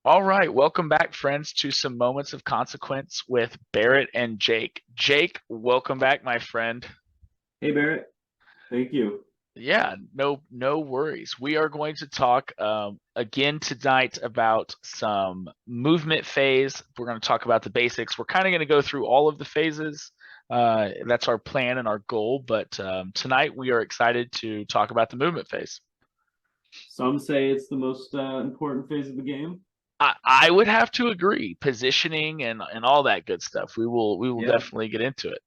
All right, welcome back, friends, to some moments of consequence with Barrett and Jake. Jake, welcome back, my friend. Hey Barrett, thank you. Yeah, no worries. We are going to talk again tonight about some movement phase. We're going to talk about the basics. We're kind of going to go through all of the phases. That's our plan and our goal. But tonight we are excited to talk about the movement phase. Some say it's the most important phase of the game. I would have to agree. Positioning and all that good stuff. We will Yeah, definitely get into it.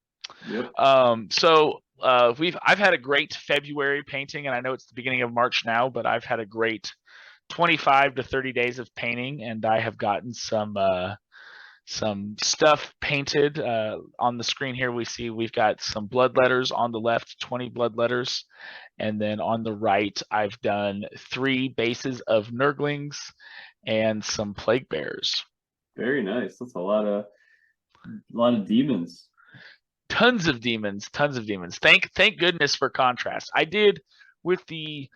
yep. I've had a great February painting, and I know it's the beginning of March now, but I've had a great 25 to 30 days of painting, and I have gotten some stuff painted. On the screen here, we see we've got some blood letters on the left, 20 blood letters, and then on the right, I've done 3 bases of Nurglings and some plague bears. Very nice. That's a lot of demons. Tons of demons, tons of demons. Thank goodness for contrast. I did with the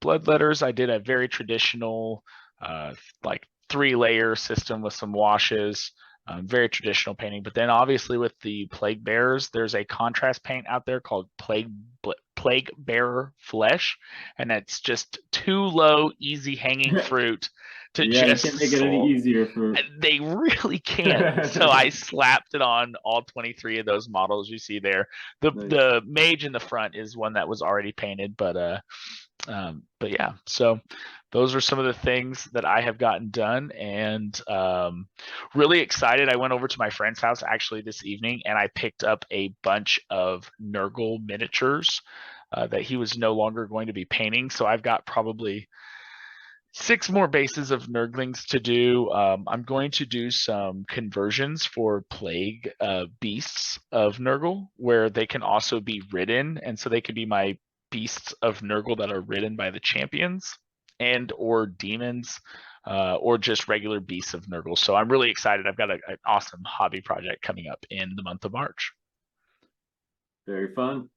blood letters. I did a very traditional, like 3-layer system with some washes. Very traditional painting. But then obviously with the plague bearers, there's a contrast paint out there called plague bearer flesh, and it's just too low, easy hanging fruit to Yeah, you just can't make it any easier for. they really can't. So I slapped it on all 23 of those models you see there. The Nice. the mage in the front is one that was already painted, but yeah. So those are some of the things that I have gotten done, and really excited. I went over to my friend's house actually this evening, and I picked up a bunch of Nurgle miniatures that he was no longer going to be painting. So I've got probably 6 more bases of Nurglings to do. I'm going to do some conversions for plague beasts of Nurgle, where they can also be ridden, and so they could be my beasts of Nurgle that are ridden by the champions, and or demons, or just regular beasts of Nurgle. So I'm really excited. I've got an awesome hobby project coming up in the month of March. Very fun.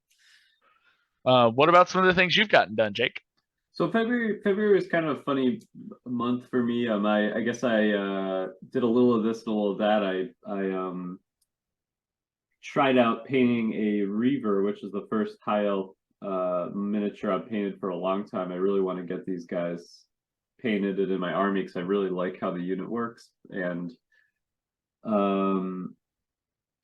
What about some of the things you've gotten done, Jake? So February was kind of a funny month for me. I guess I did a little of this and a little of that. I tried out painting a Reaver, which is the first high elf miniature I've painted for a long time. I really want to get these guys painted and in my army because I really like how the unit works, and um,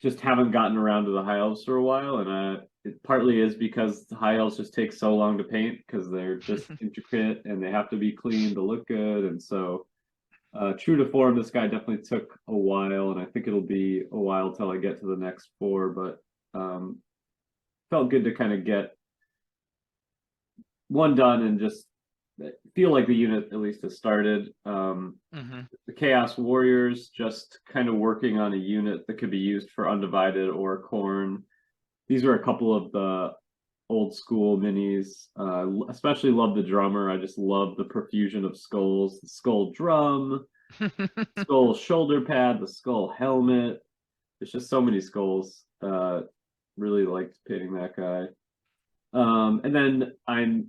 just haven't gotten around to the high elves for a while. And it partly is because the high elves just take so long to paint because they're just intricate and they have to be clean to look good, and so true to form, this guy definitely took a while, and I think it'll be a while till I get to the next 4. But felt good to kind of get one done and just feel like the unit at least has started. Mm-hmm. The Chaos Warriors, just kind of working on a unit that could be used for Undivided or Corn. These are a couple of the old school minis. Especially love the drummer. I just love the profusion of skulls. The skull drum, skull shoulder pad, the skull helmet. There's just so many skulls. Really liked painting that guy. And then I'm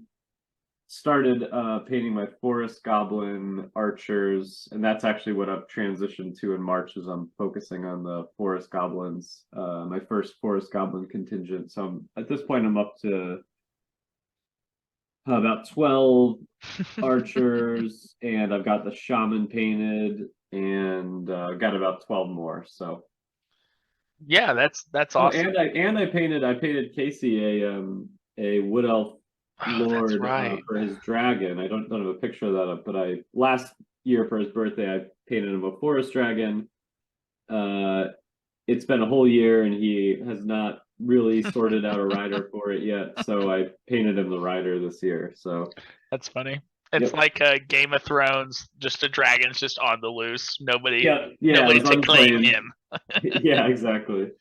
started painting my forest goblin archers, and that's actually what I've transitioned to in March. Is I'm focusing on the forest goblins, my first forest goblin contingent. So at this point I'm up to about 12 archers, and I've got the shaman painted, and got about 12 more. So Yeah, that's oh, awesome. and I painted Casey a wood elf Oh, that's lord right. for his dragon. I don't have a picture of that up, but I last year for his birthday I painted him a forest dragon. Uh, it's been a whole year and he has not really sorted out a rider for it yet, so I painted him the rider this year. So That's funny. It's yep, like Game of Thrones, just a dragon's just on the loose. Nobody, yeah, it nobody was to claim unclaimed. him. Yeah, exactly.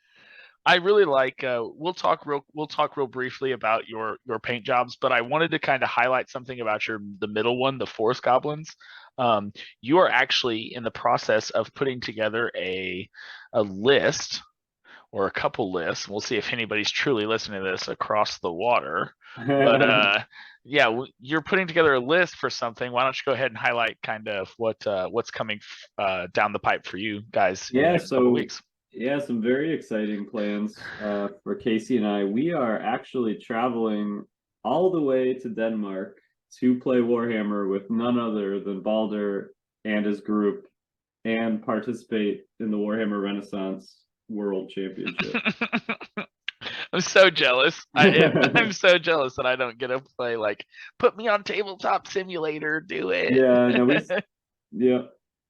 I really like. We'll talk real briefly about your paint jobs, but I wanted to kind of highlight something about the middle one, the forest goblins. Um, you are actually in the process of putting together a list or a couple lists. We'll see if anybody's truly listening to this across the water. But yeah, you're putting together a list for something. Why don't you go ahead and highlight kind of what's coming down the pipe for you guys in the Yeah, next couple so weeks? yeah, some very exciting plans for Casey and I. We are actually traveling all the way to Denmark to play Warhammer with none other than Balder and his group and participate in the Warhammer Renaissance World Championship. I'm so jealous. I'm so jealous that I don't get to play. Like, put me on tabletop simulator. Do it. Yeah, no, yeah,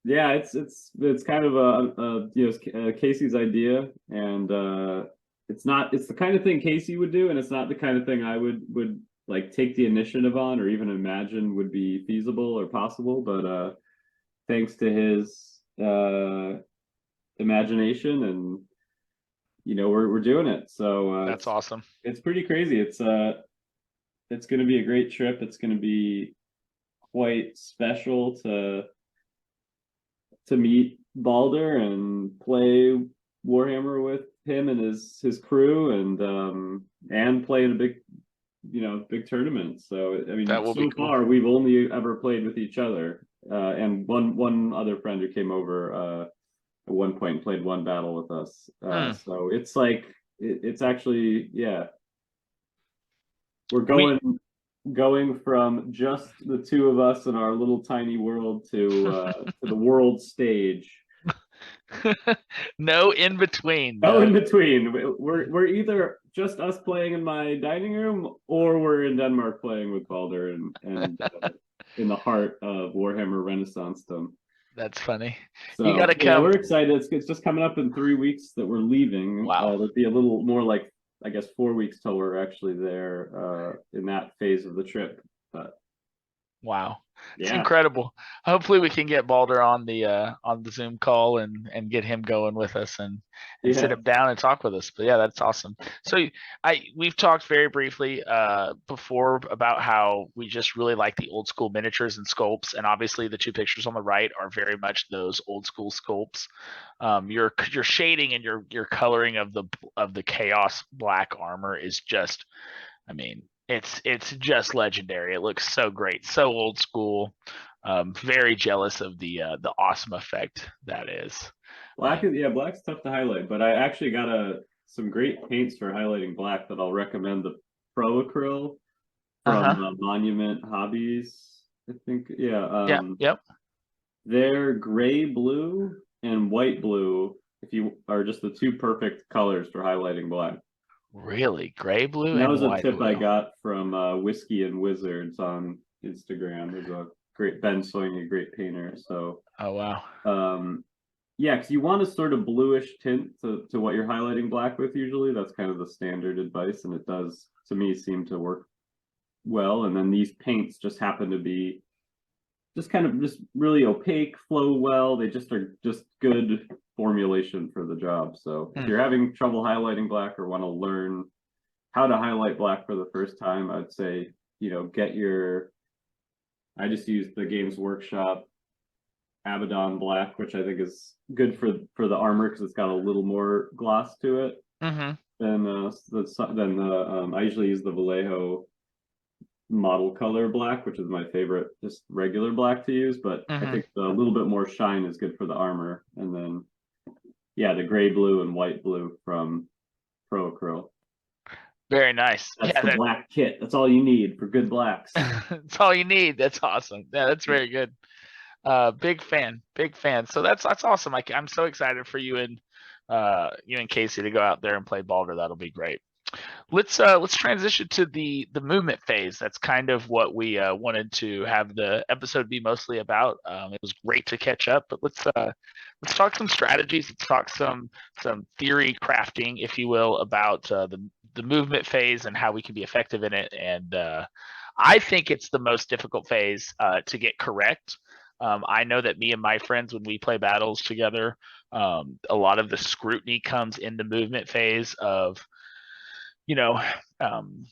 yeah. It's kind of Casey's idea, and it's the kind of thing Casey would do, and it's not the kind of thing I would like take the initiative on or even imagine would be feasible or possible. But thanks to his imagination, and we're doing it. So That's awesome. it's pretty crazy. It's going to be a great trip. It's going to be quite special to meet Balder and play Warhammer with him and his crew, and play in a big tournament. So I mean, That will be so cool. far we've only ever played with each other, and one other friend who came over at one point and played one battle with us. Hmm. So it's like it's actually, yeah, we're We going from just the two of us in our little tiny world to the world stage. no in between. Oh, No. in between, we're either just us playing in my dining room, or we're in Denmark playing with Balder and in the heart of Warhammer Renaissancedom. That's funny. You got So to yeah, come. we're excited. It's just coming up in 3 weeks that we're leaving. Wow. It'll be a little more like, I guess, 4 weeks till we're actually there in that phase of the trip. But Wow. It's yeah, incredible. Hopefully we can get Balder on the Zoom call and get him going with us and sit yeah, him down and talk with us. But yeah, that's awesome. So we've talked very briefly before about how we just really like the old school miniatures and sculpts, and obviously the two pictures on the right are very much those old school sculpts. Your shading and your coloring of the chaos black armor is just, I mean, it's just legendary. It looks so great, so old school. Very jealous of the awesome effect that is. black is, yeah, black's tough to highlight, but I actually got some great paints for highlighting black that I'll recommend. The Pro Acryl Uh-huh. from Monument Hobbies, I think. Yeah, Yeah. Yep. they're gray blue and white blue. If you are just the two perfect colors for highlighting black. Really, gray blue And that and was a white tip I blue. got from Whiskey and Wizards on Instagram. There's a great Ben Soing, a great painter. So Oh wow. um, yeah, because you want a sort of bluish tint to what you're highlighting black with usually. That's kind of the standard advice, and it does, to me, seem to work well. And then these paints just happen to be just kind of just really opaque, flow well. They just are just good formulation for the job. So if Hmm. you're having trouble highlighting black or want to learn how to highlight black for the first time, I'd say, get your, I just use the Games Workshop Abaddon Black, which I think is good for the armor because it's got a little more gloss to it Mm-hmm. than I usually use the Vallejo model color black, which is my favorite, just regular black to use. But I Mm-hmm. think the little bit more shine is good for the armor. And then, yeah, the gray blue and white blue from Pro Acryl. Very nice. That's Yeah, the black kit. That's all you need for good blacks. that's all you need. That's awesome. Yeah, that's very good. Big fan, big fan. So that's awesome. I'm so excited for you and Casey to go out there and play Balder. That'll be great. Let's transition to the movement phase. That's kind of what we wanted to have the episode be mostly about. It was great to catch up, but let's talk some strategies. Let's talk some theory crafting, if you will, about the movement phase and how we can be effective in it. And I think it's the most difficult phase to get correct. I know that me and my friends, when we play battles together, a lot of the scrutiny comes in the movement phase of, you know, um,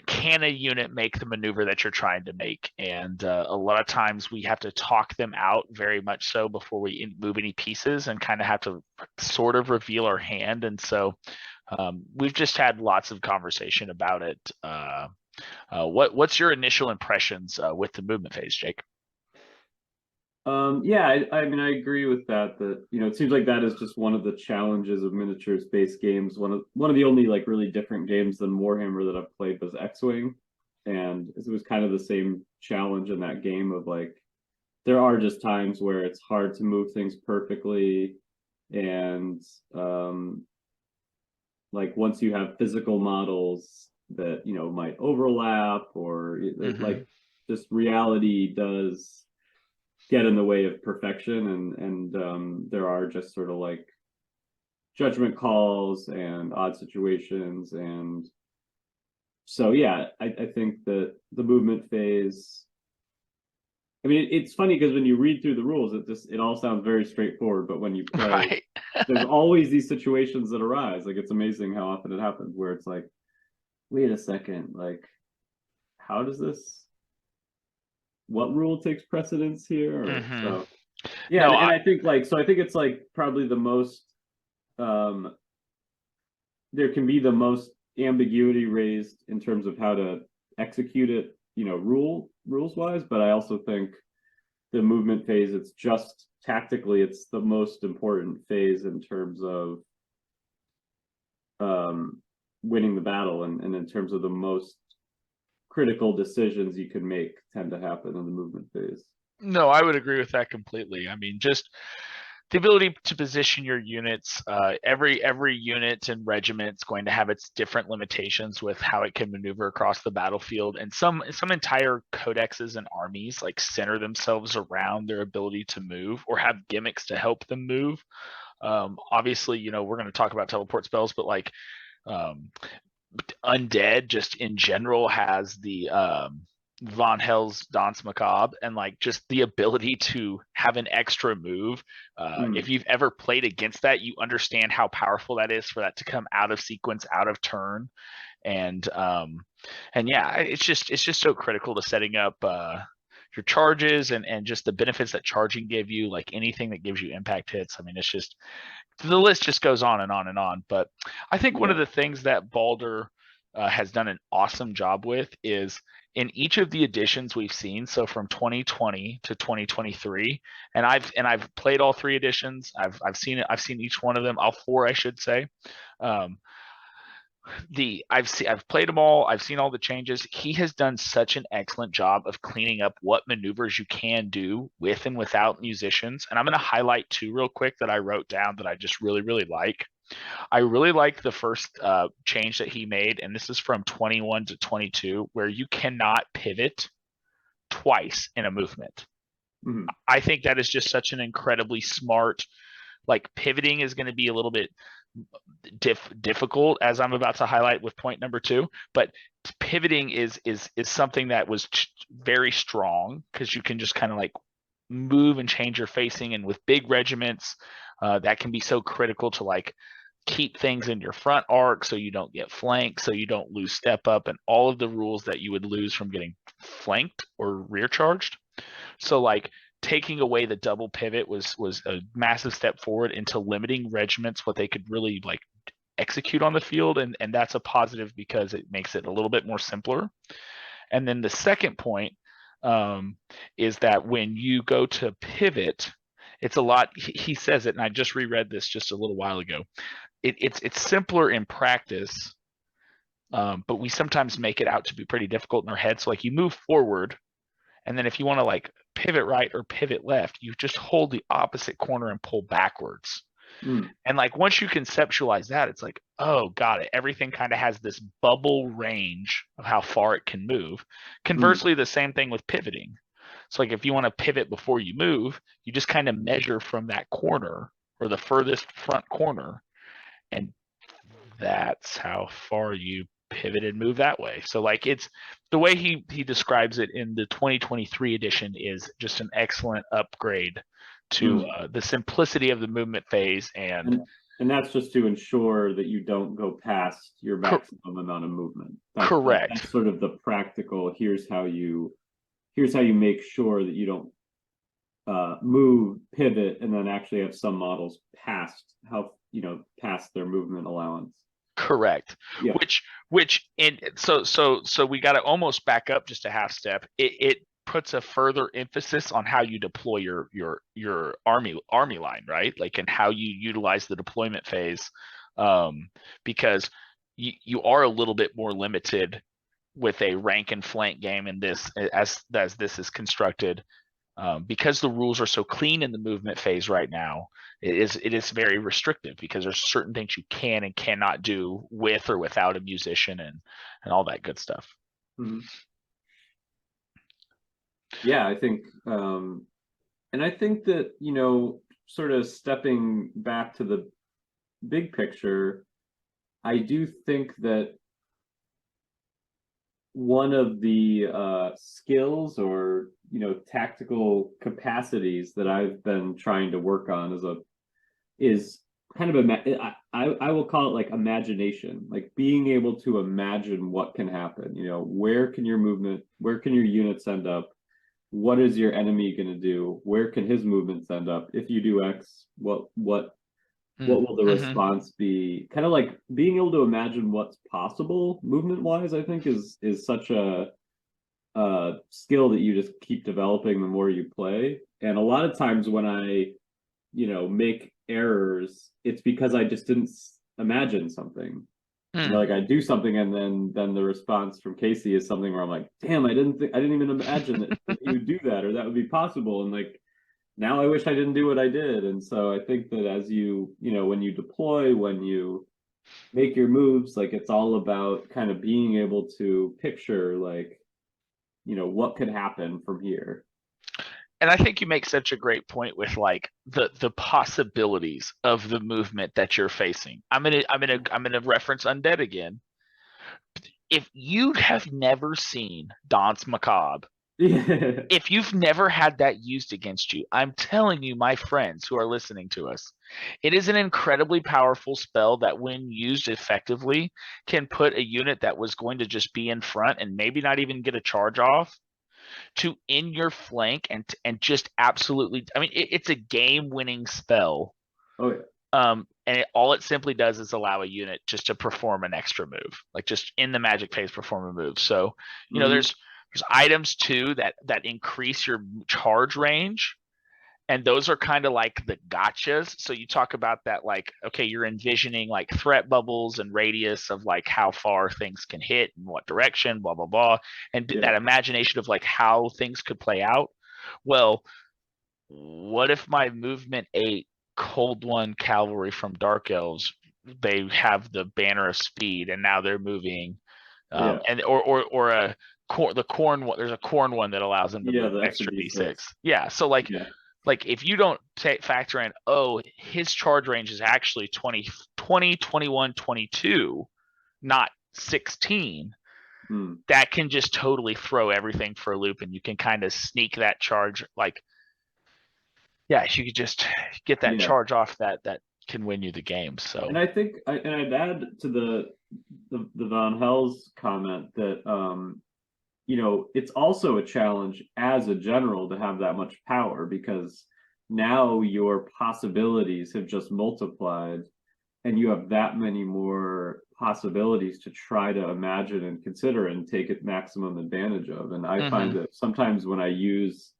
can a unit make the maneuver that you're trying to make? And a lot of times we have to talk them out very much so before we move any pieces, and kind of have to sort of reveal our hand. And so we've just had lots of conversation about it. What's your initial impressions with the movement phase, Jake? Yeah, I mean, I agree with that. That it seems like that is just one of the challenges of miniatures-based games. One of the only like really different games than Warhammer that I've played was X-Wing, and it was kind of the same challenge in that game of like there are just times where it's hard to move things perfectly, and like once you have physical models that might overlap, or like just reality does get in the way of perfection, and there are just sort of like judgment calls and odd situations. And so yeah, I think that the movement phase, I mean, it's funny because when you read through the rules, it all sounds very straightforward, but when you play, Right. there's always these situations that arise. Like it's amazing how often it happens where it's like, wait a second, like how does this, what rule takes precedence here? Or, Mm-hmm. so yeah, No, and I think like, so I think it's like probably the most um there can be the most ambiguity raised in terms of how to execute it, rules wise. But I also think the movement phase, it's just tactically, it's the most important phase in terms of um winning the battle, and in terms of the most critical decisions you can make tend to happen in the movement phase. no, I would agree with that completely. I mean, just the ability to position your units. Every unit and regiment is going to have its different limitations with how it can maneuver across the battlefield, and some entire codexes and armies like center themselves around their ability to move or have gimmicks to help them move. Obviously, we're going to talk about teleport spells, but like um, undead just in general has the Von Hell's Danse Macabre, and like just the ability to have an extra move. If you've ever played against that, you understand how powerful that is for that to come out of sequence, out of turn. And yeah, it's just so critical to setting up your charges, and just the benefits that charging give you, like anything that gives you impact hits. I mean, it's just the list just goes on and on and on. But I think one of Yeah. the things that Balder has done an awesome job with is in each of the editions we've seen. So from 2020 to 2023, and I've played all three editions. I've seen it. I've seen each one of them, all four, I should say. Um, I've played them all. I've seen all the changes. He has done such an excellent job of cleaning up what maneuvers you can do with and without musicians. And I'm going to highlight two real quick that I wrote down that I just really really like. I really like the first change that he made, and this is from 21 to 22, where you cannot pivot twice in a movement. Mm-hmm. I think that is just such an incredibly smart. Like pivoting is going to be a little bit difficult, as I'm about to highlight with point number two. But pivoting is something that was very strong, because you can just kind of like move and change your facing, and with big regiments, that can be so critical to like keep things in your front arc so you don't get flanked, so you don't lose step up, and all of the rules that you would lose from getting flanked or rear charged. So like taking away the double pivot was a massive step forward into limiting regiments what they could really like execute on the field, and that's a positive because it makes it a little bit more simpler. And then the second point is that when you go to pivot, it's a lot. He says it, and I just reread this just a little while ago. It's simpler in practice, but we sometimes make it out to be pretty difficult in our head. So like you move forward, and then if you want to like pivot right or pivot left, you just hold the opposite corner and pull backwards. Mm. And like once you conceptualize that, it's like, oh, got it. Everything kind of has this bubble range of how far it can move. Mm. Conversely, the same thing with pivoting. So like if you want to pivot before you move, you just kind of measure from that corner or the furthest front corner, and that's how far you pivot and move that way. So like it's the way he describes it in the 2023 edition is just an excellent upgrade to Mm. the simplicity of the movement phase. And And that's just to ensure that you don't go past your Cor- maximum amount of movement. correct. That's sort of the practical. Here's how you make sure that you don't move, pivot, and then actually have some models past their movement allowance. Correct. Yeah. Which and so we got to almost back up just a half step. It puts a further emphasis on how you deploy your army line, right? Like, and how you utilize the deployment phase, because you are a little bit more limited with a rank and flank game in this, as this is constructed, because the rules are so clean in the movement phase right now. It is very restrictive because there's certain things you can and cannot do with or without a musician, and all that good stuff. Mm-hmm. Yeah, I think, and I think that, sort of stepping back to the big picture, I do think that one of the skills or tactical capacities that I've been trying to work on is kind of I will call it like imagination, like being able to imagine what can happen. Where can your units end up? What is your enemy going to do? Where can his movements end up? If you do X, what will the Mm-hmm. response be? Kind of like being able to imagine what's possible movement wise, I think is such a skill that you just keep developing the more you play. And a lot of times when I, make errors, it's because I just didn't imagine something. Mm. Like I do something and then the response from Casey is something where I'm like, damn, I didn't even imagine that he would do that or that would be possible. And like now I wish I didn't do what I did. And so I think that as when you deploy, when you make your moves, like it's all about kind of being able to picture like, what could happen from here. And I think you make such a great point with like the possibilities of the movement that you're facing. I'm gonna reference Undead again. If you have never seen Danse Macabre, Yeah. if you've never had that used against you, I'm telling you, my friends who are listening to us, it is an incredibly powerful spell that, when used effectively, can put a unit that was going to just be in front and maybe not even get a charge off to in your flank, and just absolutely. I mean, it's a game-winning spell. Oh yeah. And all it simply does is allow a unit just to perform an extra move, like just in the magic phase, perform a move. So, Mm-hmm. there's items too that increase your charge range, and those are kind of like the gotchas. So you talk about that, like, okay, you're envisioning like threat bubbles and radius of like how far things can hit and what direction, blah blah blah, and Yeah. that imagination of like how things could play out. Well, what if my movement 8 Cold One cavalry from Dark Elves, they have the banner of speed, and now they're moving, Yeah. and or the corn one. There's a corn one that allows them to Yeah. move The extra extra D6. d6. Yeah, so Yeah. like if you don't factor in, oh, his charge range is actually 20, 21, 22, not 16, Mm. that can just totally throw everything for a loop, and you can kind of sneak that charge. Like, yeah, you could just get that Yeah. charge off that can win you the game. And So I think, and I'd add to the Von Hell's comment that it's also a challenge as a general to have that much power because now your possibilities have just multiplied and you have that many more possibilities to try to imagine and consider and take it maximum advantage of. And I find mm-hmm. that sometimes when I use,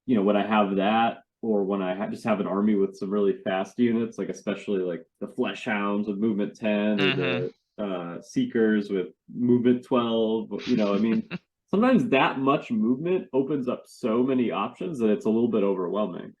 when I have that, or when I just have an army with some really fast units, like especially like the Flesh Hounds with movement 10 or Mm-hmm. the Seekers with movement 12, I mean, sometimes that much movement opens up so many options that it's a little bit overwhelming.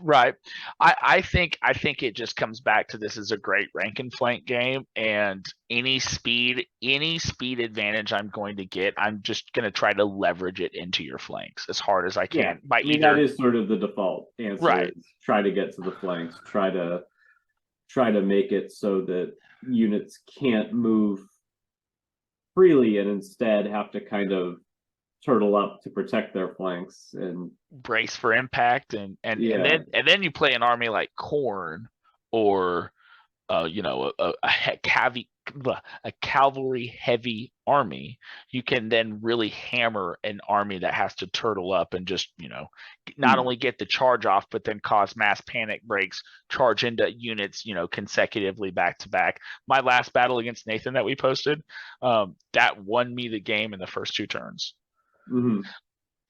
Right. I think it just comes back to, this is a great rank and flank game, and any speed advantage I'm going to get, I'm just going to try to leverage it into your flanks as hard as I Yeah. can by I mean, that either. is sort of the default answer Right. is try to get to the flanks, try to make it so that units can't move freely and instead have to kind of turtle up to protect their flanks. And Brace for impact, and yeah, then you play an army like Corn, or a cavalry heavy army, you can then really hammer an army that has to turtle up and just, not Hmm. only get the charge off, but then cause mass panic breaks, charge into units, consecutively back to back. My last battle against Nathan that we posted, that won me the game in the first 2 turns. Hmm.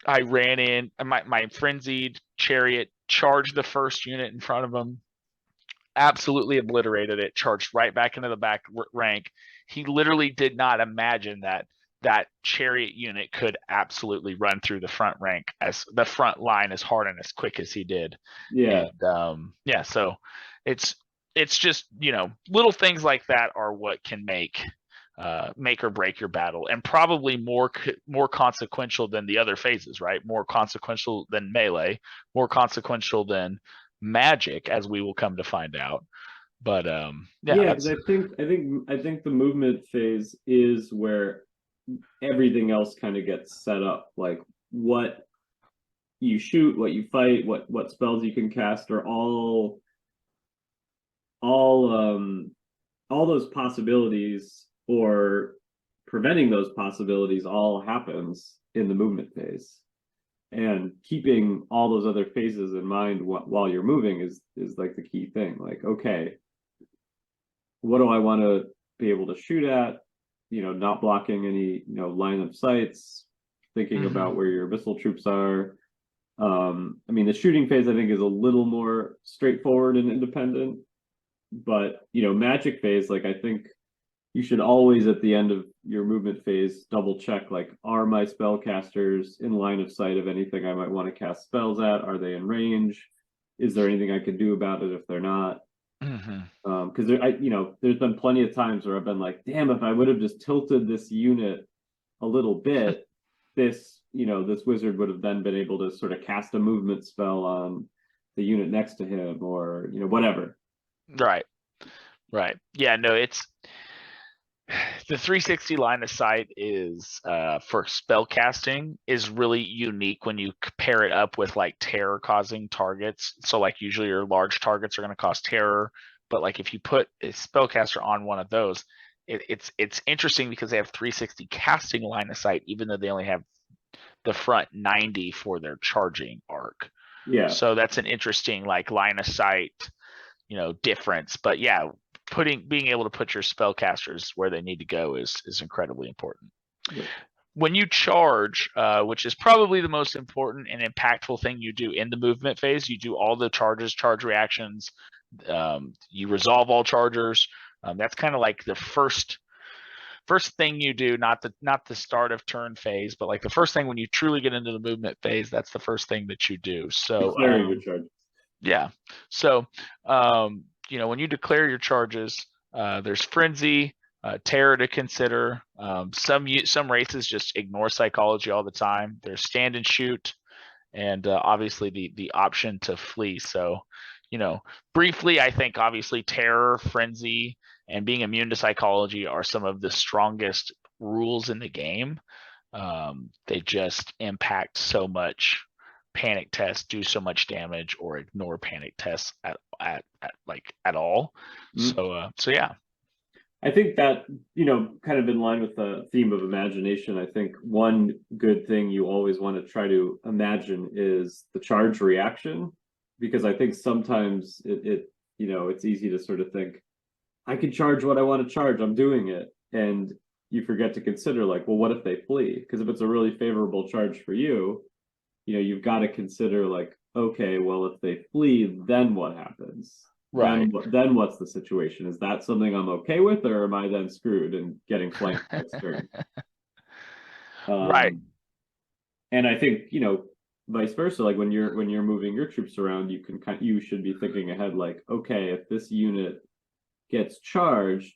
I ran in, my frenzied chariot charged the first unit in front of him, absolutely obliterated it, charged right back into the back rank. He literally did not imagine that that chariot unit could absolutely run through the front rank, as the front line, as hard and as quick as he did. Yeah. And yeah, so it's it's just, little things like that are what can make or break your battle, and probably more consequential than the other phases, right? More consequential than melee, more consequential than magic, as we will come to find out. But yeah, Yeah, because that's I think the movement phase is where everything else kind of gets set up. Like what you shoot, what you fight, what spells you can cast are all all those possibilities, or preventing those possibilities, all happens in the movement phase. And keeping all those other phases in mind while you're moving is like the key thing. Like, okay, what do I want to be able to shoot at? Not blocking any, line of sights, thinking mm-hmm. about where your missile troops are. I mean, the shooting phase I think is a little more straightforward and independent, but magic phase, like I think you should always at the end of your movement phase double check, like, are my spellcasters in line of sight of anything I might want to cast spells at? Are they in range? Is there anything I can do about it if they're not? Mm-hmm. Because there's been plenty of times where I've been like, damn, if I would have just tilted this unit a little bit, this wizard would have then been able to sort of cast a movement spell on the unit next to him, or whatever. Right, right. Yeah, no, it's the 360 line of sight is, for spell casting, is really unique when you pair it up with like terror causing targets. So like usually your large targets are going to cause terror, but like if you put a spellcaster on one of those, it's interesting because they have 360 casting line of sight, even though they only have the front 90 for their charging arc. Yeah. So that's an interesting like line of sight, difference. But yeah, being able to put your spellcasters where they need to go is incredibly important. Yep. When you charge, which is probably the most important and impactful thing you do in the movement phase, you do all the charge reactions. You resolve all chargers. That's kind of like the first thing you do, not the start of turn phase, but like the first thing when you truly get into the movement phase. That's the first thing that you do. So Declaring your charge. yeah. So, when you declare your charges, there's frenzy, terror to consider. Some races just ignore psychology all the time. There's stand and shoot, and obviously the option to flee. So, briefly, I think obviously terror, frenzy, and being immune to psychology are some of the strongest rules in the game. They just impact so much. Panic tests do so much damage, or ignore panic tests at all. Mm. So yeah. I think that, kind of in line with the theme of imagination, I think one good thing you always want to try to imagine is the charge reaction, because I think sometimes it's easy to sort of think, I can charge what I want to charge, I'm doing it. And you forget to consider, like, well, what if they flee? Because if it's a really favorable charge for you, you've got to consider, like, okay, well, if they flee, then what happens? Right. Then what's the situation? Is that something I'm okay with, or am I then screwed and getting flanked next turn? Right. Um, and I think, vice versa, like when you're moving your troops around, you should be thinking ahead, like, okay, if this unit gets charged,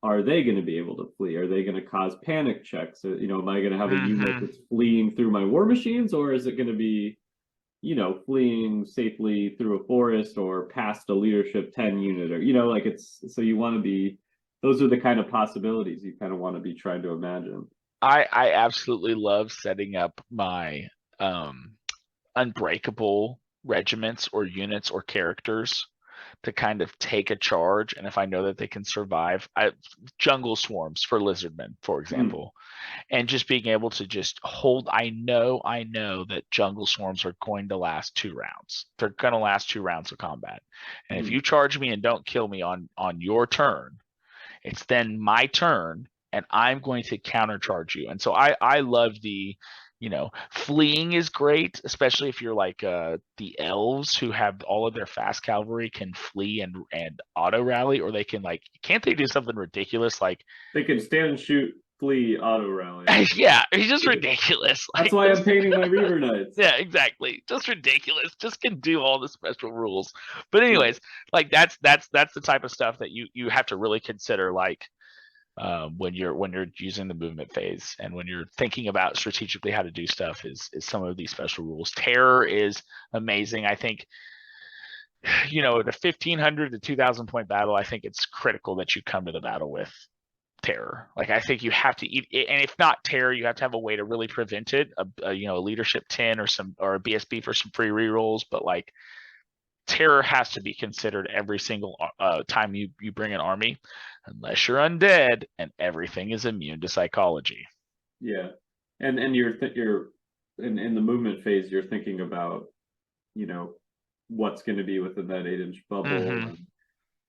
are they going to be able to flee? Are they going to cause panic checks? Am I going to have a unit Mm-hmm. that's fleeing through my war machines, or is it going to be, fleeing safely through a forest or past a leadership 10 unit, or, like, it's, so you want to be, those are the kind of possibilities you kind of want to be trying to imagine. I absolutely love setting up my unbreakable regiments or units or characters to kind of take a charge, and if I know that they can survive, jungle swarms for lizardmen, for Mm. example, and just being able to just hold. I know that jungle swarms are going to last 2 rounds. They're going to last 2 rounds of combat, and if Mm. you charge me and don't kill me on your turn, it's then my turn, and I'm going to countercharge you. And so I love the, fleeing is great, especially if you're like the elves who have all of their fast cavalry can flee and auto rally, or they can, like, can't they do something ridiculous like They can stand, shoot, flee, auto rally. yeah, it's just ridiculous. That's Like why I'm just painting my Reaver Knights. yeah, exactly. Just ridiculous. Just can do all the special rules. But Yeah. anyways, like that's the type of stuff that you have to really consider, like when you're using the movement phase, and when you're thinking about strategically how to do stuff, is some of these special rules. Terror is amazing. I think the 1500 to 2000 point battle, I think it's critical that you come to the battle with terror. Like, I think you have to eat, and if not terror, you have to have a way to really prevent it. A leadership 10 or a BSB for some free rerolls, but like terror has to be considered every single time you bring an army, unless you're undead and everything is immune to psychology. Yeah. And you're in the movement phase, you're thinking about, you know, what's going to be within that 8-inch bubble, Mm-hmm. and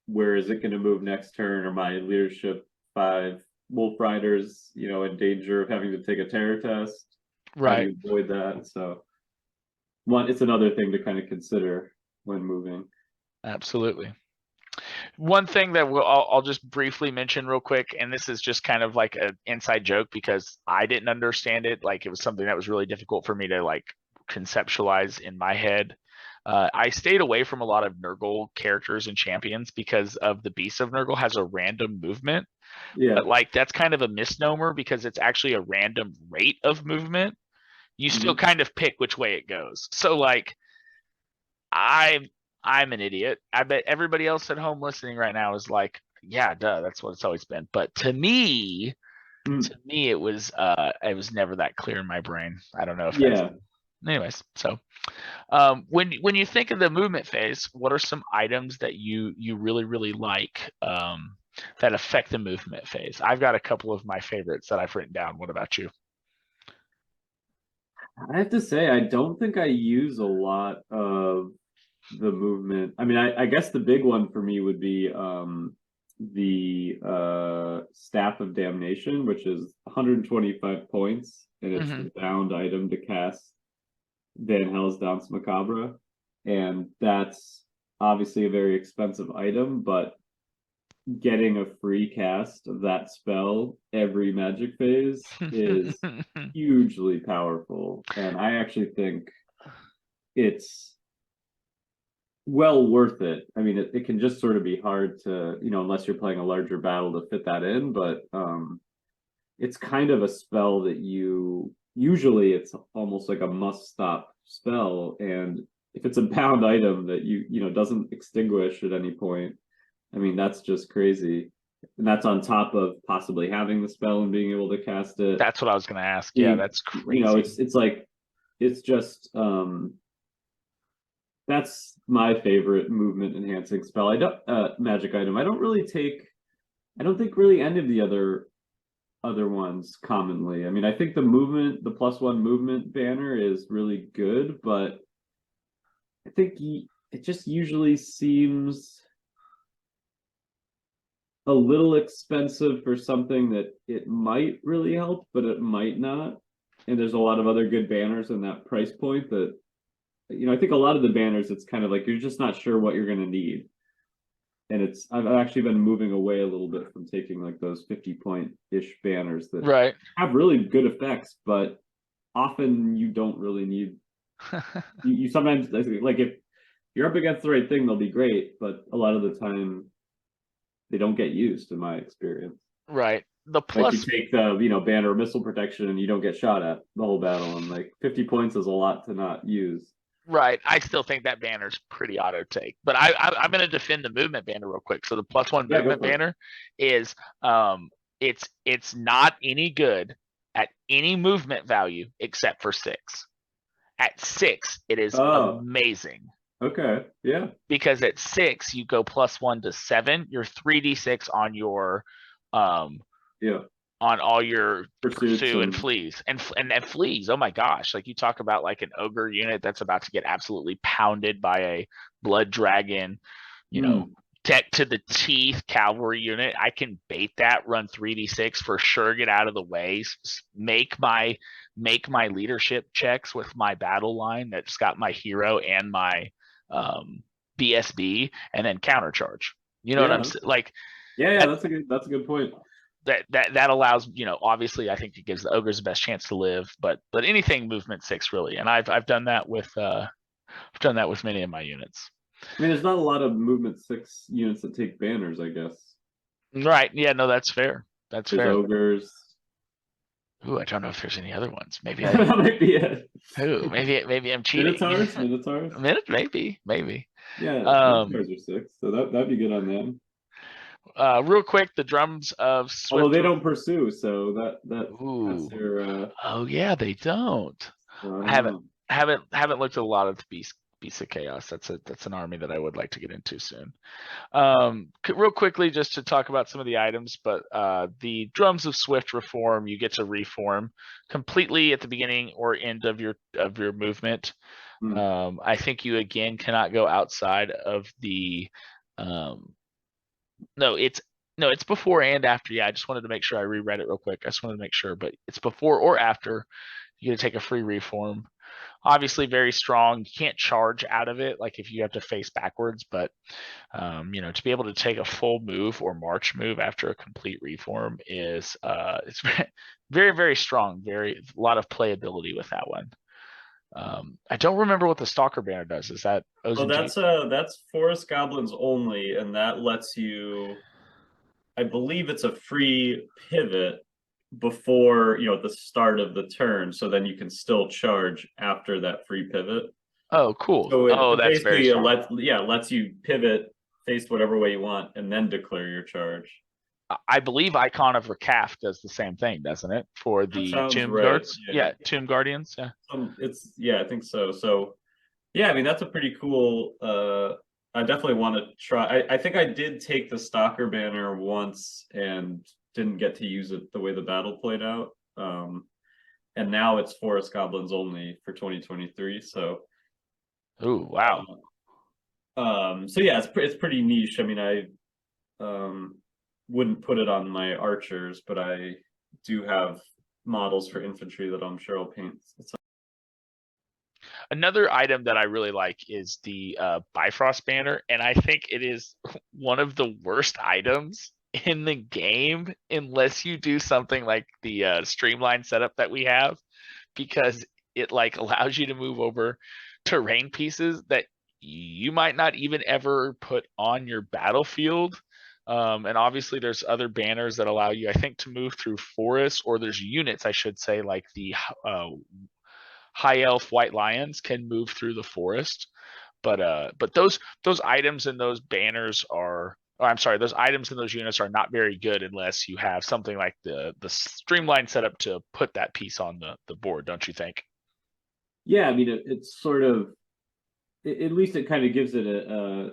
where is it going to move next turn? Or my leadership 5 wolf riders, in danger of having to take a terror test? How do Right. you avoid that? So it's another thing to kind of consider when moving. Absolutely. One thing that I'll just briefly mention real quick, and this is just kind of like an inside joke because I didn't understand it. Like, it was something that was really difficult for me to like conceptualize in my head. I stayed away from a lot of Nurgle characters and champions because of the Beast of Nurgle has a random movement, Yeah. but like that's kind of a misnomer because it's actually a random rate of movement. You still Hmm. kind of pick which way it goes. So like I I'm an idiot. I bet everybody else at home listening right now is like, yeah, duh, that's what it's always been. But Mm. to me it was never that clear in my brain. I don't know if that's Yeah. anyways. So when you think of the movement phase, what are some items that you really really like that affect the movement phase? I've got a couple of my favorites that I've written down. What about you? I have to say, I don't think I use a lot of the movement. I mean, I guess the big one for me would be the Staff of Damnation, which is 125 points, and it's Mm-hmm. the bound item to cast Van Hell's Danse Macabre. And that's obviously a very expensive item, but getting a free cast of that spell every magic phase is hugely powerful. And I actually think it's well worth it. I mean, it can just sort of be hard to, unless you're playing a larger battle, to fit that in, but it's kind of a spell that usually it's almost like a must stop spell. And if it's a bound item that doesn't extinguish at any point, I mean, that's just crazy. And that's on top of possibly having the spell and being able to cast it. That's what I was going to ask. Yeah, that's crazy. It's like it's just that's my favorite movement enhancing spell. I don't magic item. I don't think really any of the other ones commonly. I mean, I think the +1 movement banner is really good, but I think it just usually seems a little expensive for something that it might really help, but it might not. And there's a lot of other good banners in that price point that, I think a lot of the banners, it's kind of like you're just not sure what you're going to need. And I've actually been moving away a little bit from taking like those 50-point-ish banners that Right. have really good effects, but often you don't really need, you sometimes, like if you're up against the right thing, they'll be great, but a lot of the time they don't get used in my experience. Right. The Like you plus take the, banner missile protection and you don't get shot at the whole battle. And like 50 points is a lot to not use. Right. I still think that banner's pretty auto take, but I'm going to defend the movement banner real quick. So the +1 Yeah, go movement for it. banner is it's not any good at any movement value except for 6. At 6, it is Oh, amazing. Okay. Yeah. because at 6 you go +1 to 7. You're 3d6 um Yeah. on all your Pursuits pursue and and fleas and fleas. Oh my gosh! Like you talk about like an ogre unit that's about to get absolutely pounded by a blood dragon, you know, mm, tech to the teeth cavalry unit. I can bait that, run 3d6 for sure, get out of the way, make my leadership checks with my battle line that's got my hero and my um, BSB, and then countercharge. You know what I'm yeah. saying? Like Yeah, yeah, that that's a good point. that allows, obviously I think it gives the ogres the best chance to live, but anything movement 6 really, and I've done that with many of my units. I mean, there's not a lot of movement 6 units that take banners, I guess. Right, yeah, no, that's fair, that's There's fair. ogres. Ooh, I don't know if there's any other ones. Maybe I That might be it. ooh maybe I'm cheating. Minotaurs. Maybe. Yeah, um Minotaurs are 6, so that'd be good on them. Real quick, the drums of Although swift they don't pursue, so that's ooh, their. oh yeah, they don't. So I I don't haven't know. haven't looked at a lot of the beasts of chaos. That's an army that I would like to get into soon. Real quickly, just to talk about some of the items, but the drums of swift reform, you get to reform completely at the beginning or end of your movement. Hmm. I think you again cannot go outside of the. Um, no, it's before and after. Yeah, I just wanted to make sure I reread it real quick. I just wanted to make sure, but it's before or after. You get to take a free reform. Obviously, very strong. You can't charge out of it, like if you have to face backwards, but to be able to take a full move or march move after a complete reform it's very, very strong. Very a lot of playability with that one. I don't remember what the Stalker banner does. Is that O's Oh, and G's? that's Forest Goblins only, and that lets you, I believe it's a free pivot before, the start of the turn, so then you can still charge after that free pivot. Oh, cool. So Oh, it that's very basically strong. lets you pivot, face whatever way you want, and then declare your charge. I believe Icon of Recaf does the same thing, doesn't it? For That the sounds Tomb right. Guards? Yeah. Yeah, Tomb Guardians. Yeah. It's yeah, I think so. So yeah, I mean that's a pretty cool. I definitely want to try. I think I did take the Stalker banner once and didn't get to use it the way the battle played out. And now it's Forest Goblins only for 2023. So Ooh, wow. so yeah, it's pretty niche. I mean, I wouldn't put it on my archers, but I do have models for infantry that I'm sure I'll paint. Another item that I really like is the Bifrost banner, and I think it is one of the worst items in the game unless you do something like the streamline setup that we have, because it like allows you to move over terrain pieces that you might not even ever put on your battlefield. And obviously there's other banners that allow you, I think, to move through forests, or there's units, I should say, like the high elf white lions can move through the forest. But those items and those banners are, or I'm sorry, those items and those units are not very good unless you have something like the streamline setup to put that piece on the board, don't you think? Yeah, I mean, it's sort of, at least it kind of gives it a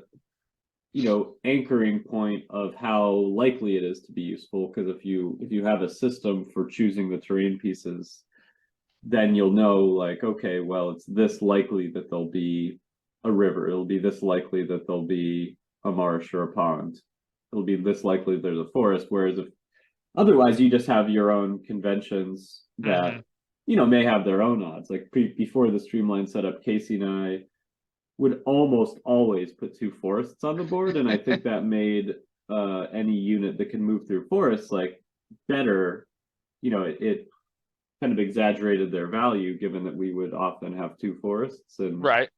anchoring point of how likely it is to be useful. Because if you have a system for choosing the terrain pieces, then you'll know, like, okay, well, it's this likely that there'll be a river. It'll be this likely that there'll be a marsh or a pond. It'll be this likely there's a forest. Whereas if otherwise you just have your own conventions that Mm-hmm. may have their own odds. Like before the streamline setup, Casey and I would almost always put two forests on the board, and I think that made any unit that can move through forests like better. It kind of exaggerated their value given that we would often have two forests, and Right.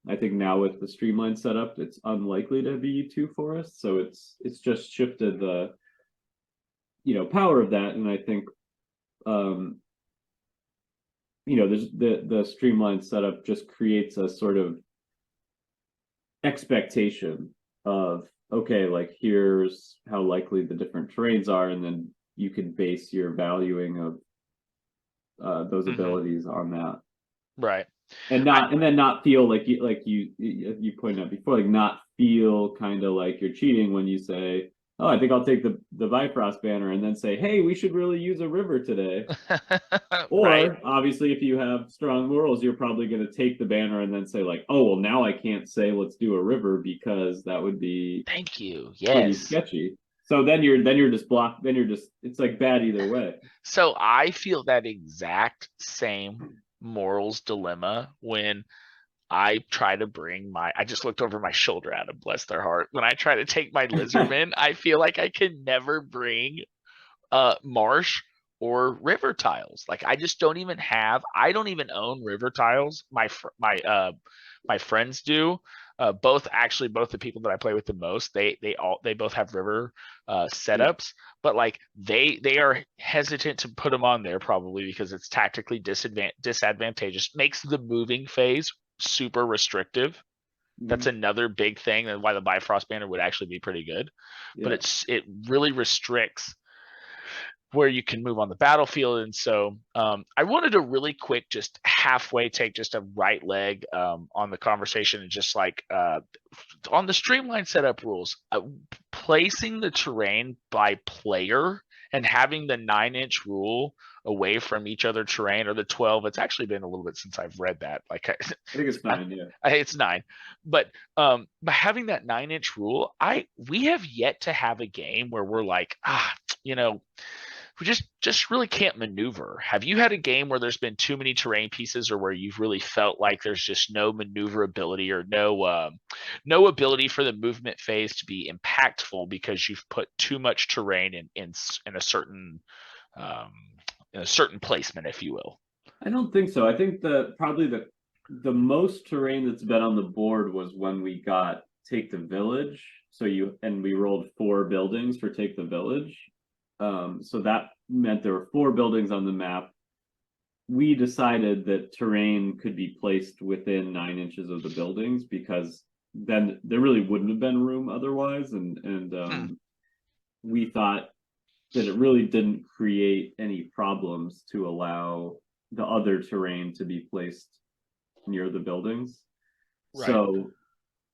I think now with the streamline setup, it's unlikely to be two forests, so it's just shifted the power of that, and I think um there's the streamlined setup just creates a sort of expectation of, okay, like here's how likely the different terrains are, and then you can base your valuing of those Mm-hmm. abilities on that. Right. And then not feel like you pointed out before, like not feel kind of like you're cheating when you say, "Oh, I think I'll take the Bifrost banner," and then say, "Hey, we should really use a river today." Right. Or obviously, if you have strong morals, you're probably going to take the banner and then say like, "Oh, well, now I can't say let's do a river because that would be Thank you. pretty Yes. sketchy." So then you're just blocked. Then you're just it's like bad either way. So I feel that exact same morals dilemma when I try to bring I just looked over my shoulder at them, bless their heart. When I try to take my lizardmen, I feel like I can never bring marsh or river tiles. Like I just don't even I don't even own river tiles. My friends do. Both the people that I play with the most, they both have river Yeah. setups, but like they are hesitant to put them on there probably because it's tactically disadvantageous. Makes the moving phase super restrictive. That's another big thing and why the Bifrost banner would actually be pretty good. But Yeah. it really restricts where you can move on the battlefield. And so I wanted to really quick, just halfway take just a right leg on the conversation and just like on the streamline setup rules, placing the terrain by player and having the 9-inch rule away from each other terrain or the 12. It's actually been a little bit since I've read that. Like I think it's 9. Yeah. it's 9, but by having that 9-inch rule, we have yet to have a game where we're like, you know, we just really can't maneuver. Have you had a game where there's been too many terrain pieces, or where you've really felt like there's just no maneuverability or no ability for the movement phase to be impactful because you've put too much terrain in a certain um, in a certain placement, if you will? I don't think so. I think probably the most terrain that's been on the board was when we got Take the Village. So we rolled 4 buildings for Take the Village. So that meant there were 4 buildings on the map. We decided that terrain could be placed within 9 inches of the buildings because then there really wouldn't have been room otherwise, and we thought that it really didn't create any problems to allow the other terrain to be placed near the buildings. Right. So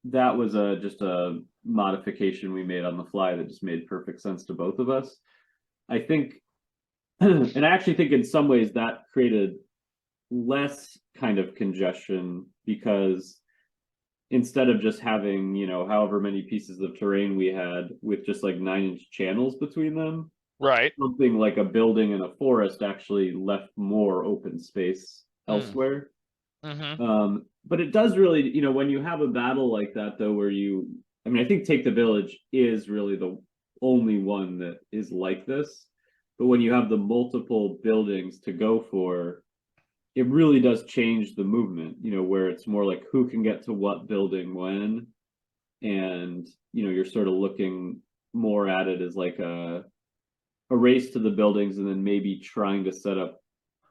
that was just a modification we made on the fly that just made perfect sense to both of us. I think, and I actually think in some ways that created less kind of congestion because instead of just having, however many pieces of terrain we had with just like 9-inch channels between them, Right. something like a building in a forest actually left more open space elsewhere. But it does really, when you have a battle like that, though, where I think Take the Village is really the only one that is like this. But when you have the multiple buildings to go for, it really does change the movement, where it's more like who can get to what building when. And, you're sort of looking more at it as like a race to the buildings and then maybe trying to set up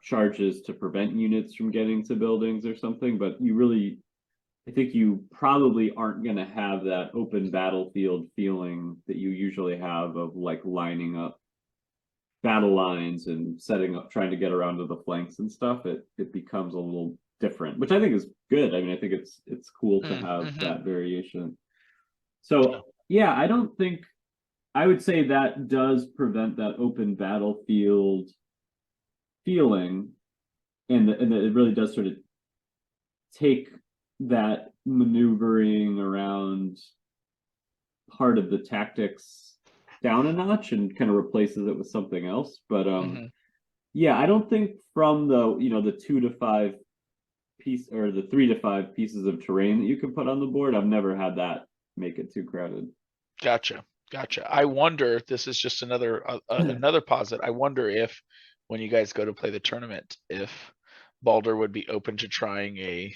charges to prevent units from getting to buildings or something. But I think you probably aren't going to have that open battlefield feeling that you usually have of like lining up battle lines and setting up, trying to get around to the flanks and stuff. It becomes a little different, which I think is good. I mean, I think it's cool to have that variation. So yeah, I would say that does prevent that open battlefield feeling, and it really does sort of take that maneuvering around part of the tactics down a notch and kind of replaces it with something else. But yeah, I don't think from the 2 to 5 piece or the 3 to 5 pieces of terrain that you can put on the board, I've never had that make it too crowded. Gotcha. I wonder if this is just another posit. I wonder if when you guys go to play the tournament, if Balder would be open to trying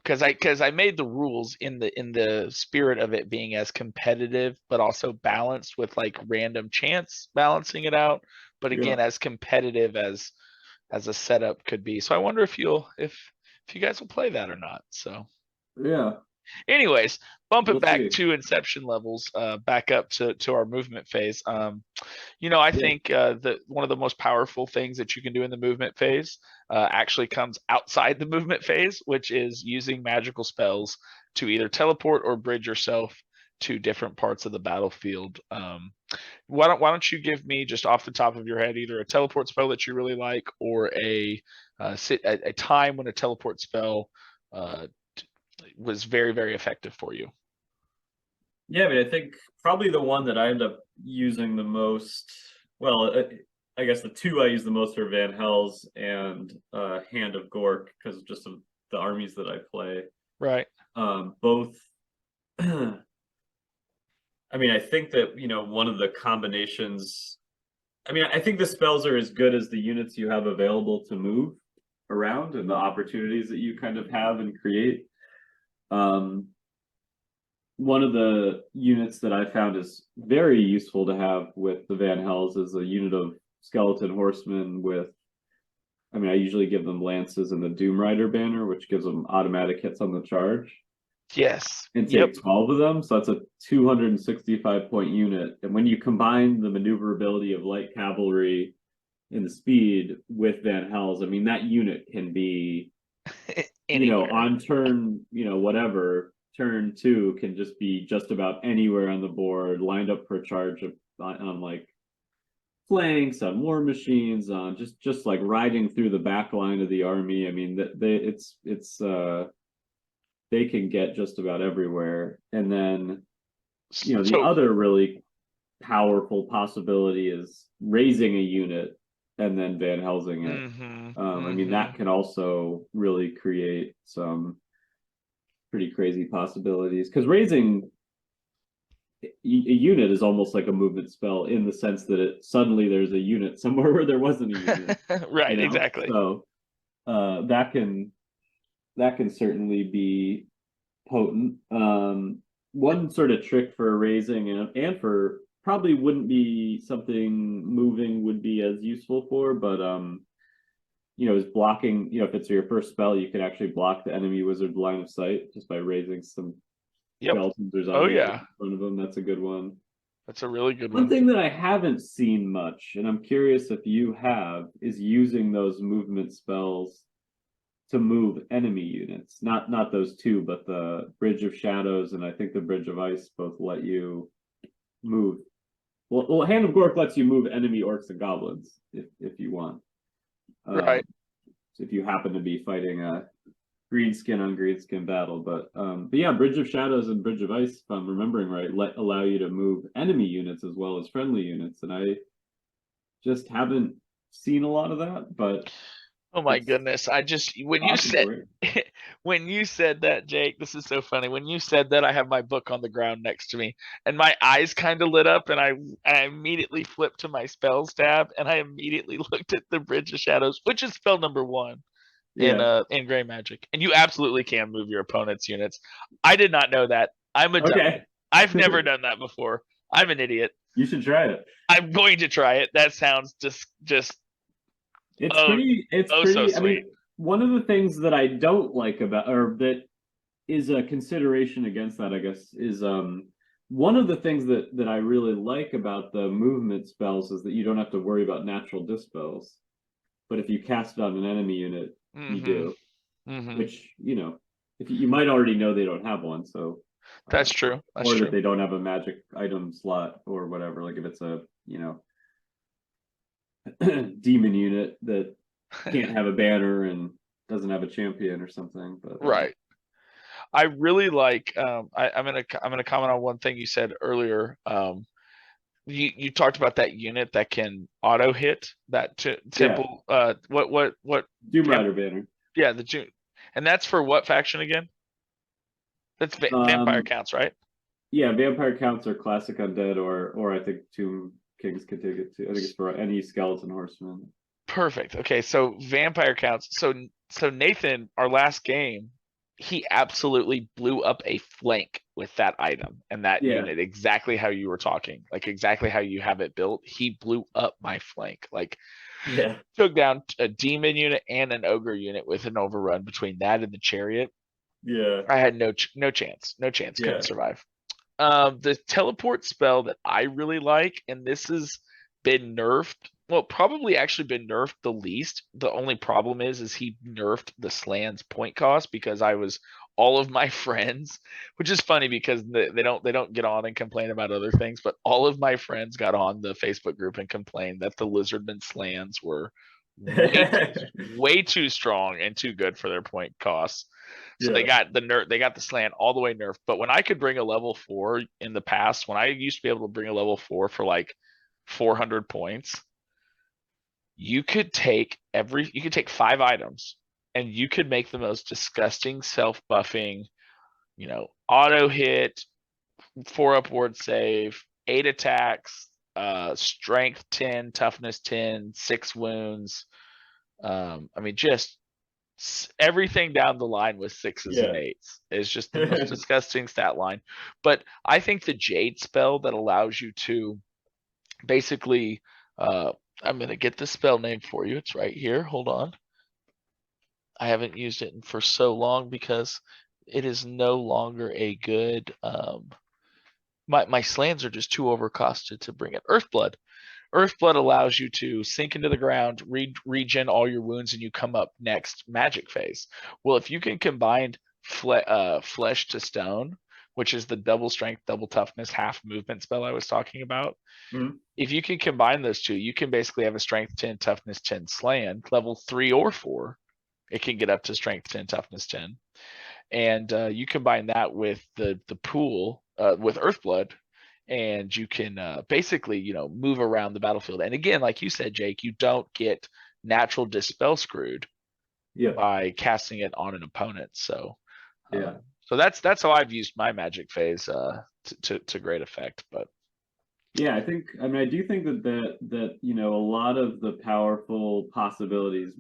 because I made the rules in the spirit of it being as competitive but also balanced with like random chance balancing it out, but again as competitive as a setup could be. So I wonder if you guys will play that or not. So Yeah. Anyways, bump it We'll back see. to inception levels, back up to our movement phase. I Yeah. think that one of the most powerful things that you can do in the movement phase actually comes outside the movement phase, which is using magical spells to either teleport or bridge yourself to different parts of the battlefield. Why don't you give me, just off the top of your head, either a teleport spell that you really like, or a time when a teleport spell uh, was very, very effective for you. Yeah, I mean, I think probably the one that I end up using the most, well, I guess the two I use the most are Van Hels and Hand of Gork, because just of the armies that I play. Right. Both, I mean, I think that, one of the combinations, I mean, I think the spells are as good as the units you have available to move around and the opportunities that you kind of have and create. One of the units that I found is very useful to have with the Van Hels is a unit of skeleton horsemen with, I mean, I usually give them lances and the Doom Rider banner, which gives them automatic hits on the charge. Yes. And Yep. take 12 of them. So that's a 265-point unit. And when you combine the maneuverability of light cavalry and the speed with Van Hels, I mean, that unit can be, Anywhere. on turn, whatever, turn 2 can just be just about anywhere on the board, lined up for a charge on like flanks, on war machines, on just like riding through the back line of the army. I mean, that they can get just about everywhere. And then, the other really powerful possibility is raising a unit and then Van Helsing it. I mean, that can also really create some pretty crazy possibilities, because raising a unit is almost like a movement spell in the sense that it suddenly there's a unit somewhere where there wasn't a unit. Right, exactly. So that can certainly be potent. One sort of trick for raising and for probably wouldn't be something moving would be as useful for, but is blocking, if it's your first spell, you can actually block the enemy wizard line of sight just by raising some skeletons or zombies in front of them. That's a good one. That's a really good one. One thing that I haven't seen much, and I'm curious if you have, is using those movement spells to move enemy units. Not those two, but the Bridge of Shadows and I think the Bridge of Ice both let you move. Well, Hand of Gork lets you move enemy orcs and goblins if you want. Right. If you happen to be fighting a greenskin on greenskin battle, but yeah, Bridge of Shadows and Bridge of Ice, if I'm remembering right, allow you to move enemy units as well as friendly units, and I just haven't seen a lot of that. But oh my goodness, when you said that, Jake, this is so funny. When you said that, I have my book on the ground next to me, and my eyes kind of lit up, and I immediately flipped to my spells tab, and I immediately looked at the Bridge of Shadows, which is spell number 1 in Gray Magic, and you absolutely can move your opponent's units. I did not know that. I'm a dummy. I've never done that before. I'm an idiot. You should try it. I'm going to try it. That sounds just it's pretty so sweet. I mean, one of the things that I don't like about, or that is a consideration against that, I guess, is one of the things that I really like about the movement spells is that you don't have to worry about natural dispels. But if you cast it on an enemy unit, you do. Which, if you might already know they don't have one, so that's true. Or that they don't have a magic item slot or whatever. Like if it's a demon unit that can't have a banner and doesn't have a champion or something. But right. I really like. I'm gonna comment on one thing you said earlier. You talked about that unit that can auto hit that temple. Yeah. What Doom Rider banner. Yeah, the June, and that's for what faction again? That's vampire counts, right? Yeah, vampire counts are classic undead, or I think Tomb Kings can take it too. I think it's for any skeleton horseman. Perfect. Okay, so vampire counts. So Nathan, our last game, he absolutely blew up a flank with that item and that unit, exactly how you were talking, like exactly how you have it built. He blew up my flank, like took down a demon unit and an ogre unit with an overrun between that and the chariot. Yeah. I had no chance, couldn't Yeah. survive. The teleport spell that I really like, and this has been nerfed. Well, probably actually been nerfed the least. The only problem is he nerfed the Slan's point cost because I was all of my friends, which is funny because they don't get on and complain about other things, but all of my friends got on the Facebook group and complained that the Lizardman Slans were way too strong and too good for their point costs. So Yeah. they got the slant all the way nerfed. But when I could bring a level 4 in the past, when I used to be able to bring a level 4 for like 400 points, you could take 5 items and you could make the most disgusting self-buffing, auto hit, 4 upward save, 8 attacks, strength 10, toughness 10, 6 wounds. I mean, just everything down the line with 6s and Yeah. 8s is just the most disgusting stat line. But I think the Jade spell that allows you to basically, I'm going to get the spell name for you. It's right here. Hold on. I haven't used it for so long because it is no longer a good. My slams are just too overcosted to bring it. Earthblood. Earthblood allows you to sink into the ground, regen all your wounds, and you come up next magic phase. Well, if you can combine flesh to stone, which is the double strength, double toughness, half movement spell I was talking about, Mhm. if you can combine those two, you can basically have a strength 10, toughness 10 slan, level 3 or 4. It can get up to strength 10, toughness 10. And you combine that with the pool with Earthblood, and you can basically move around the battlefield. And again, like you said, Jake, you don't get natural dispel screwed Yeah. by casting it on an opponent. So Yeah. so that's how I've used my magic phase to great effect. But Yeah, I mean, I do think that a lot of the powerful possibilities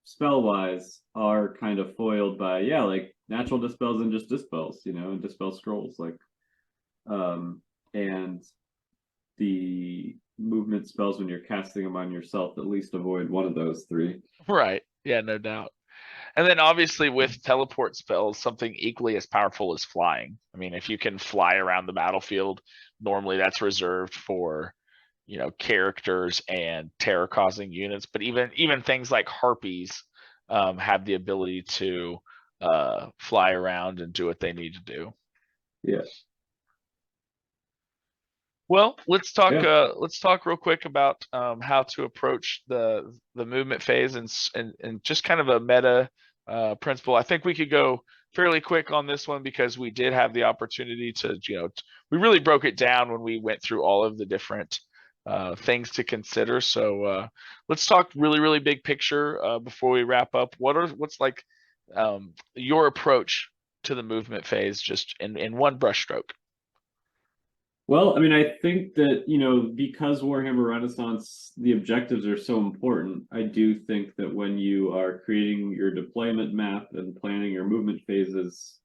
spell wise are kind of foiled by, yeah, like natural dispels and just dispels, and dispel scrolls, like um and the movement spells, when you're casting them on yourself, at least avoid one of those three. right, yeah, no doubt. And then obviously with teleport spells, something equally as powerful is flying. I mean, if you can fly around the battlefield, normally that's reserved for, characters and terror causing units. But even things like harpies have the ability to fly around and do what they need to do. Yeah. Well, let's talk. Yeah. Let's talk real quick about how to approach the movement phase and just kind of a meta principle. I think we could go fairly quick on this one because we did have the opportunity to, we really broke it down when we went through all of the different things to consider. So let's talk really big picture before we wrap up. What's like your approach to the movement phase, just in one brushstroke? Well, I mean, I think that, because Warhammer Renaissance, the objectives are so important, I do think that when you are creating your deployment map and planning your movement phases,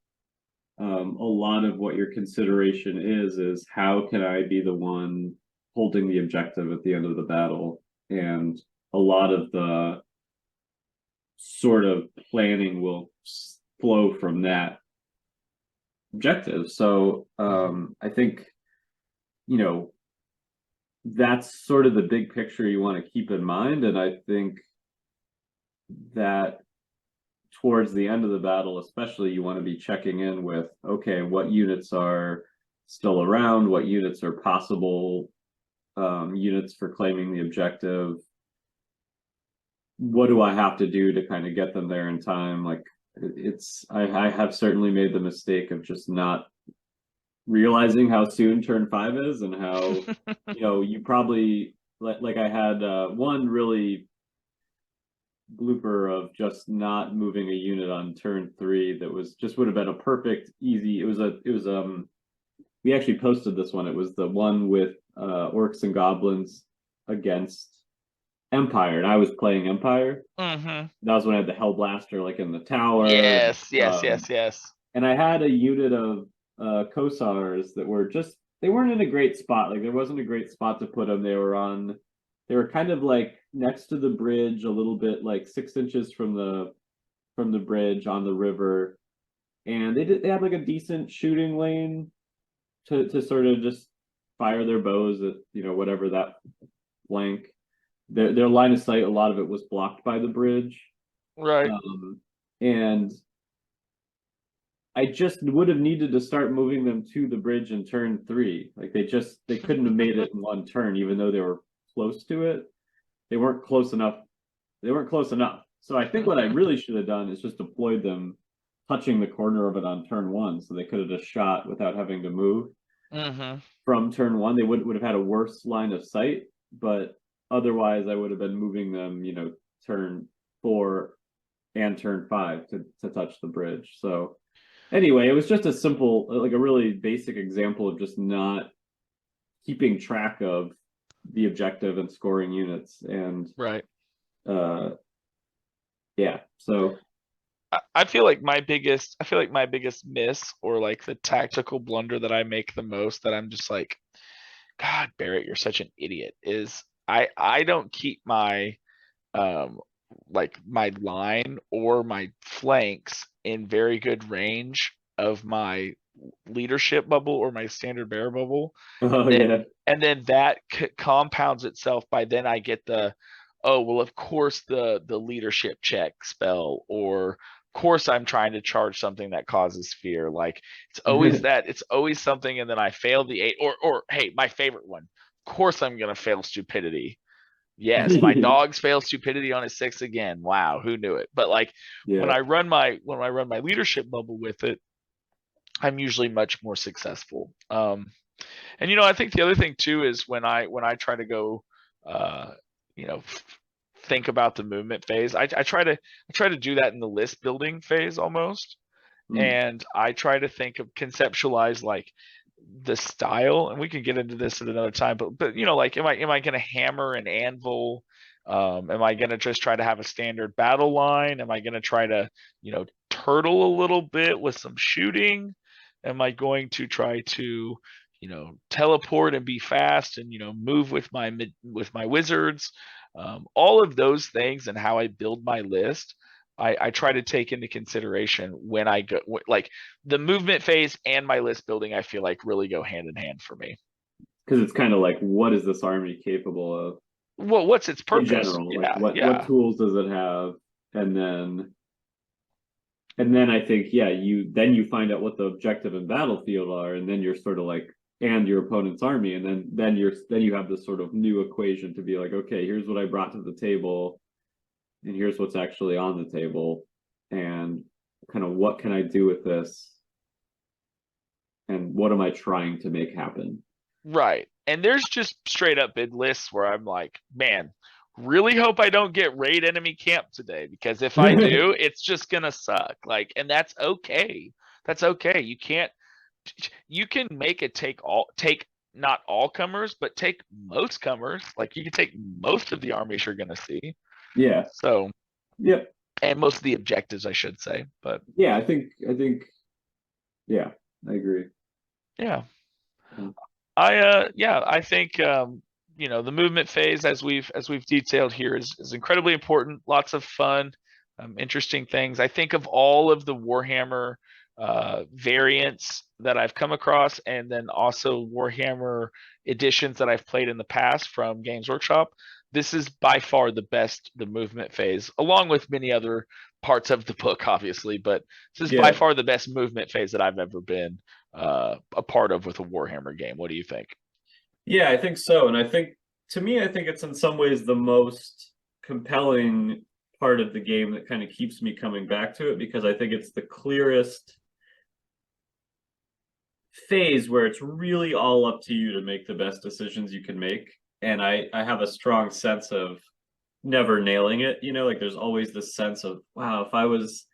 a lot of what your consideration is how can I be the one holding the objective at the end of the battle? And a lot of the sort of planning will flow from that objective. So I think, that's sort of the big picture you want to keep in mind. And I think that towards the end of the battle, especially, you want to be checking in with, okay, what units are still around, what units are possible units for claiming the objective, what do I have to do to kind of get them there in time? Like I have certainly made the mistake of just not realizing how soon turn 5 is, and how you probably like I had one really blooper of just not moving a unit on turn 3 that was just would have been a perfect easy. It was we actually posted this one. It was the one with orcs and goblins against Empire, and I was playing Empire. Mm-hmm. That was when I had the Hellblaster like in the tower. Yes. And I had a unit of Kosars that were just, they weren't in a great spot. Like there wasn't a great spot to put them. They were kind of like next to the bridge, a little bit like 6 inches from the bridge on the river. and they had like a decent shooting lane to sort of just fire their bows at, you know, whatever that flank. Their line of sight, a lot of it was blocked by the bridge. Right. And I just would have needed to start moving them to the bridge in turn 3. Like they couldn't have made it in one turn, even though they were close to it. They weren't close enough. They weren't close enough. So I think what I really should have done is just deployed them touching the corner of it on turn 1, so they could have just shot without having to move. From turn 1. They would have had a worse line of sight, but otherwise I would have been moving them, you know, turn 4 and turn 5 to touch the bridge. So anyway, it was just a simple, like a really basic example of just not keeping track of the objective and scoring units. And Right. Yeah, so I feel like my biggest miss, or like the tactical blunder that I make the most, that I'm just like, God, Barrett, you're such an idiot, is I don't keep my like my line or my flanks in very good range of my leadership bubble or my standard bearer bubble. oh yeah. And then that compounds itself by then I get the, oh well, of course the leadership check spell, or of course I'm trying to charge something that causes fear. Like it's always that, it's always something, and then I fail the 8, or hey, my favorite one, of course I'm gonna fail stupidity. Yes, my dogs fail stupidity on his 6 again. Wow, who knew it? But like when Yeah. I run my leadership bubble with it, I'm usually much more successful. And I think the other thing too is when I try to go, uh, think about the movement phase. I try to do that in the list building phase almost, Mm. and I try to conceptualize like the style, and we can get into this at another time. But like, am I going to hammer an anvil? Am I going to just try to have a standard battle line? Am I going to try to turtle a little bit with some shooting? Am I going to try to teleport and be fast and move with my wizards? All of those things and how I build my list, I try to take into consideration when I go, like the movement phase and my list building. I feel like really go hand in hand for me. Because it's kind of like, what is this army capable of Well, what's its in purpose? general? Like Yeah, what yeah, tools does it have? And then I think, yeah, you find out what the objective and battlefield are, and then you're sort of like, and your opponent's army, and then you have this sort of new equation to be like, okay, here's what I brought to the table, and here's what's actually on the table, and kind of what can I do with this, and what am I trying to make happen? right. And there's just straight up bid lists where I'm like, man, really hope I don't get raid enemy camp today, because if I do, it's just gonna suck. Like, and that's okay. That's okay. You can make it take not all comers, but take most comers. Like you can take most of the armies you're gonna see. Yeah. So, Yep. and most of the objectives, I should say. But Yeah, I think yeah, I agree. yeah. Mm. I think the movement phase, as we've detailed here, is incredibly important. Lots of fun, interesting things. I think of all of the Warhammer variants that I've come across, and then also Warhammer editions that I've played in the past from Games Workshop. This is by far the movement phase, along with many other parts of the book, obviously, but this is by Yeah. far the best movement phase that I've ever been a part of with a Warhammer game. What do you think? Yeah, I think so. And I think, to me, I think it's in some ways the most compelling part of the game that kind of keeps me coming back to it, because I think it's the clearest phase where it's really all up to you to make the best decisions you can make. And I have a strong sense of never nailing it, like there's always this sense of, wow, if I was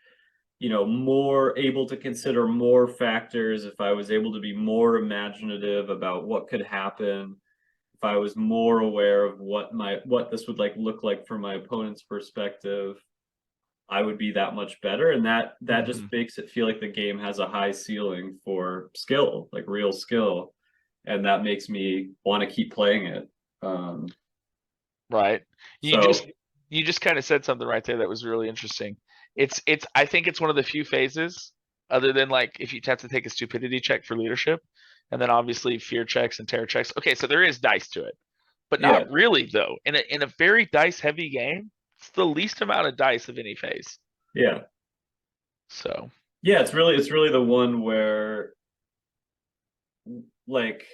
more able to consider more factors, if I was able to be more imaginative about what could happen, if I was more aware of what this would look like from my opponent's perspective, I would be that much better. And that just makes it feel like the game has a high ceiling for skill, like real skill. And that makes me want to keep playing it. Right. You So just kind of said something right there that was really interesting. I think it's one of the few phases other than like if you have to take a stupidity check for leadership, and then obviously fear checks and terror checks. Okay, so there is dice to it, but Yeah. not really though. In a very dice heavy game, it's the least amount of dice of any phase. Yeah. So Yeah, it's really the one where like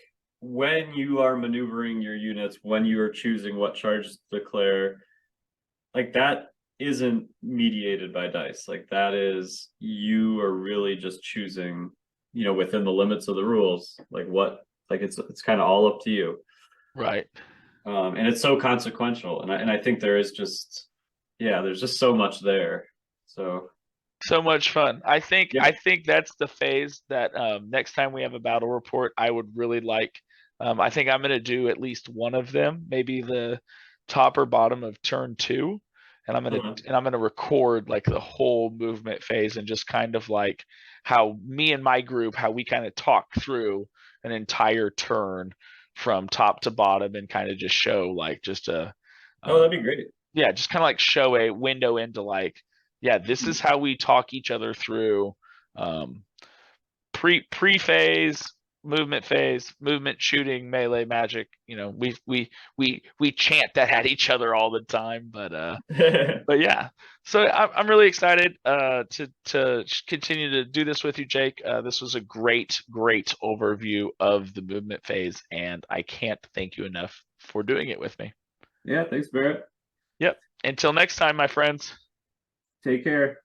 when you are maneuvering your units, when you are choosing what charge to declare, like that isn't mediated by dice. Like that is you are really just choosing, within the limits of the rules, like what like it's kind of all up to you. right. And it's so consequential. And I think there is just there's just so much there. So So much fun. yeah. I think that's the phase that next time we have a battle report, I would really like. I think I'm going to do at least one of them, maybe the top or bottom of turn 2, and Uh-huh. I'm gonna record like the whole movement phase and just kind of like how me and my group, how we kind of talk through an entire turn from top to bottom and kind of just show like just a Oh, um, that'd be great. yeah, just kind of like show a window into like, yeah, this is how we talk each other through um, pre phase, movement, shooting, melee, magic. You know, we chant that at each other all the time, but yeah. So I'm really excited to continue to do this with you, Jake. This was a great overview of the movement phase, and I can't thank you enough for doing it with me. Yeah, thanks, Barrett. Yep. Until next time, my friends. Take care.